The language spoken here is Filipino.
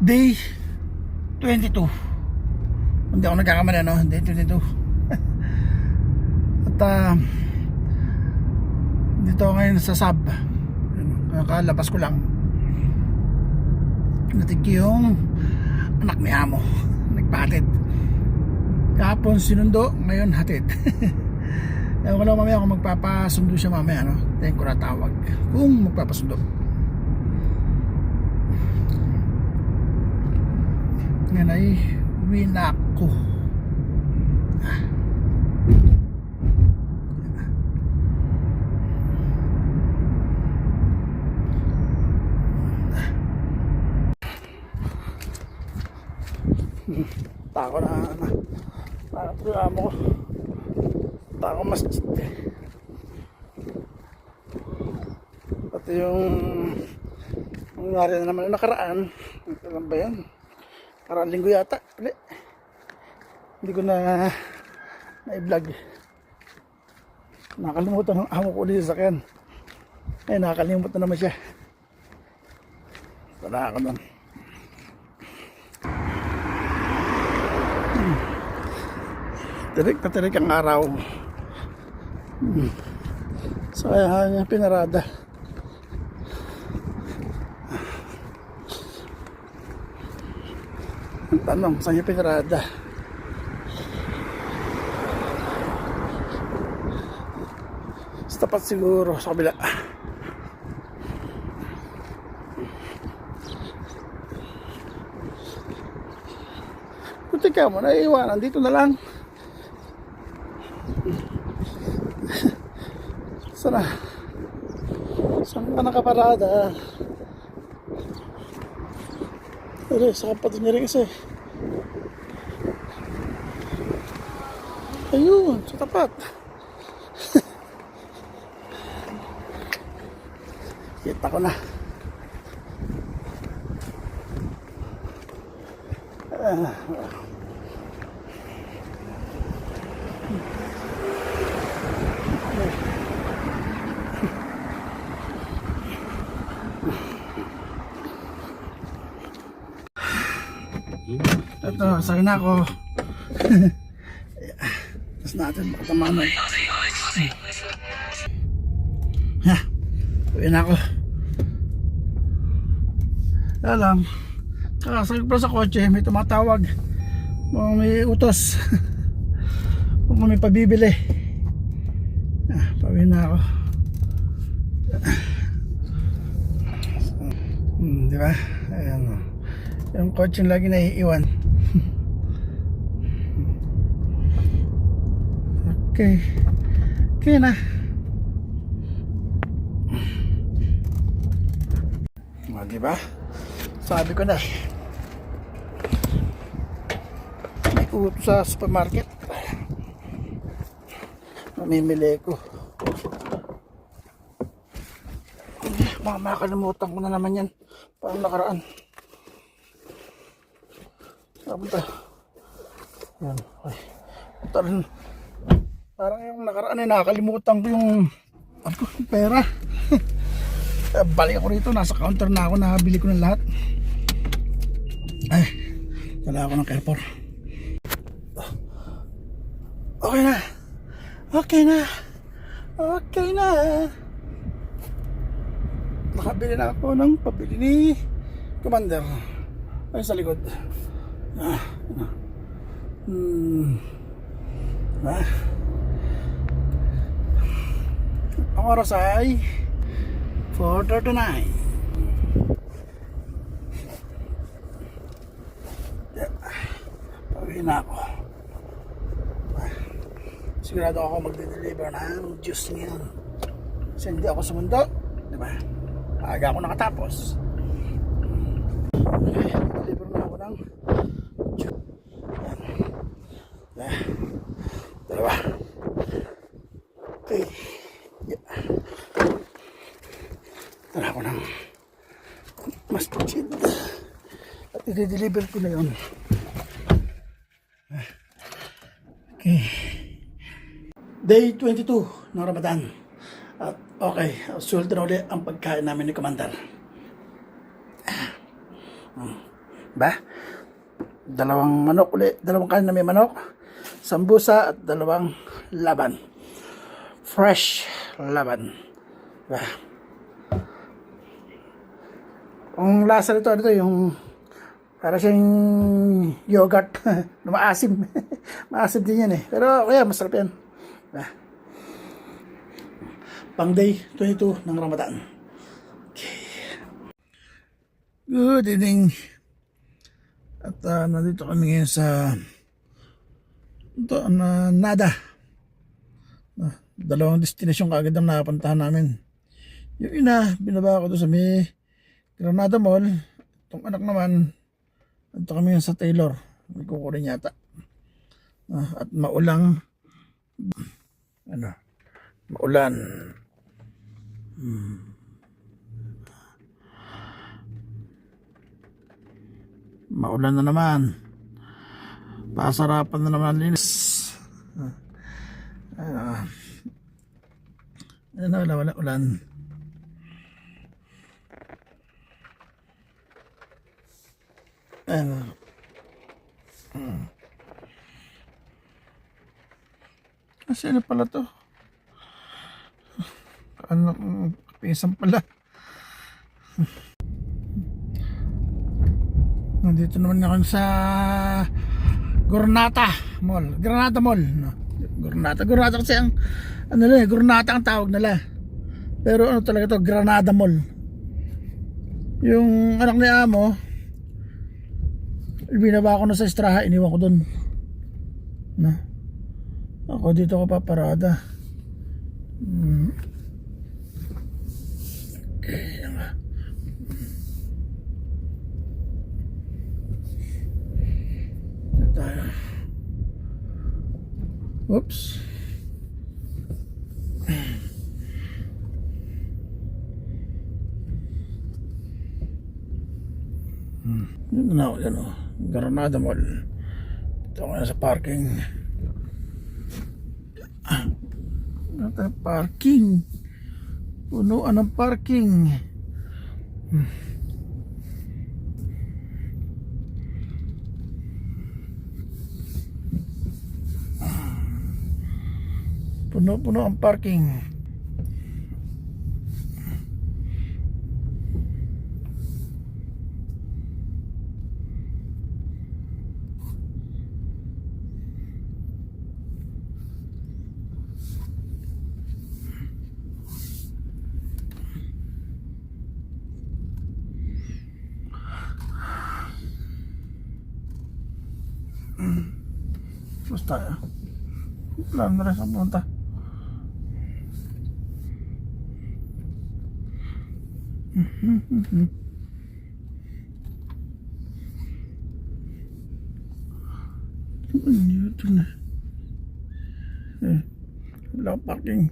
Day 22. Hindi ako nagkakamali, no? Day 22. At dito ako ngayon sa sub. Kalabas ko lang. Natig yung anak ni amo. Nagpatid. Kahapon sinundo, ngayon hatid. Ewan ko lang mamaya kung magpapasundo siya mamaya, no? Tayo ko na tawag kung magpapasundo. Ngayon ay uwi na ako. Tako na amo ko. Tako masjid. Pati yung nangyari na naman yung nakaraan. Ito lang ba yan? Karaan linggo yata. Hindi ko na i-vlog. Nakalimutan ng amo ko ulit sa sakyan. Ay, nakakalimutan naman siya. Wala ako nun. Tirik na tirik ang araw. So kaya niya pinarada. Ang tanong, saan niya pinarada? Sa tapat siguro, sa kabila. Buti ka mo, naiiwanan dito na lang. Saan ka nakaparada? Pero sa kapatid niya rin kasi. Ayun, sa tapat. Kita ko na. Ito, sakay na ako. Tapos natin, makatamaan na. Uwi na ako. Alam, kakasagay pa sa kotse, may tumatawag. May utos. Kung may pabibili. Pauwi na ako. Diba? Ayan o. Yung kotse lagi naiiwan. Okay. Okay na. Diba? Sabi ko na. May utos sa supermarket. Mamimili ko. Makakalimutan ko na naman yan. Parang nakaraan. Sapunta. Yan. Ay. Parang yung nakaraan ay nakakalimutan ko yung pera. Balik ako rito. Nasa counter na ako. Nakabili ko ng lahat. Ay. Dala ako ng Carrefour. Okay na. Okay na. Okay na. Nakabili na ako ng pabili ni Commander. Ay sa likod. Ang oras ay 4:39. Pauwi na ako. Sigurado ako magde-deliver ng juice niyan. Kasi hindi ako sumundo, diba? Aga ako nakatapos. Okay, deliver na ako ng juice. Dalawa. Okay. Tara ako ng masjid. At i-deliver ko na yun. Okay. Day 22 ng Ramadan. At okay, sulit na ulit ang pagkain namin ni Commander. Ba? Dalawang manok ulit, dalawang kanin na may manok, sambusa at dalawang laban. Fresh laban. Ba? Ang lasa nito, yung para siyang yogurt na maasim. Maasim din yan eh. Pero kaya masarap yan. Ba? Pang day 22 ng Ramadan. Okay. Good evening. At nandito kami ngayon sa Nada. Dalawang destinasyon kaagad ang napuntahan namin. Yung ina, binaba ko doon sa may Granada Mall. Itong anak naman, nandito kami sa Taylor. May kukurin yata. At maulang, maulan. Maulan na naman. Pasarapan na naman linis. Wala ulan. Kasi ano pala to? Pisang pala. Nandito naman ako sa Granada Mall. Granada kasi ang Granada ang tawag nila. Pero ano talaga to, Granada Mall. Yung anak ni Amo, binaba ko na sa Estraha, iniwan ko doon. Ako dito ko paparada. Okay, tayo. Oops. Yun na ako yan o. Granada Mall. Ito ako na sa parking. Ito parking. Punuan ng parking. Puno ang parking. Basta wala na rin sa punta. Ito na. Wala parking.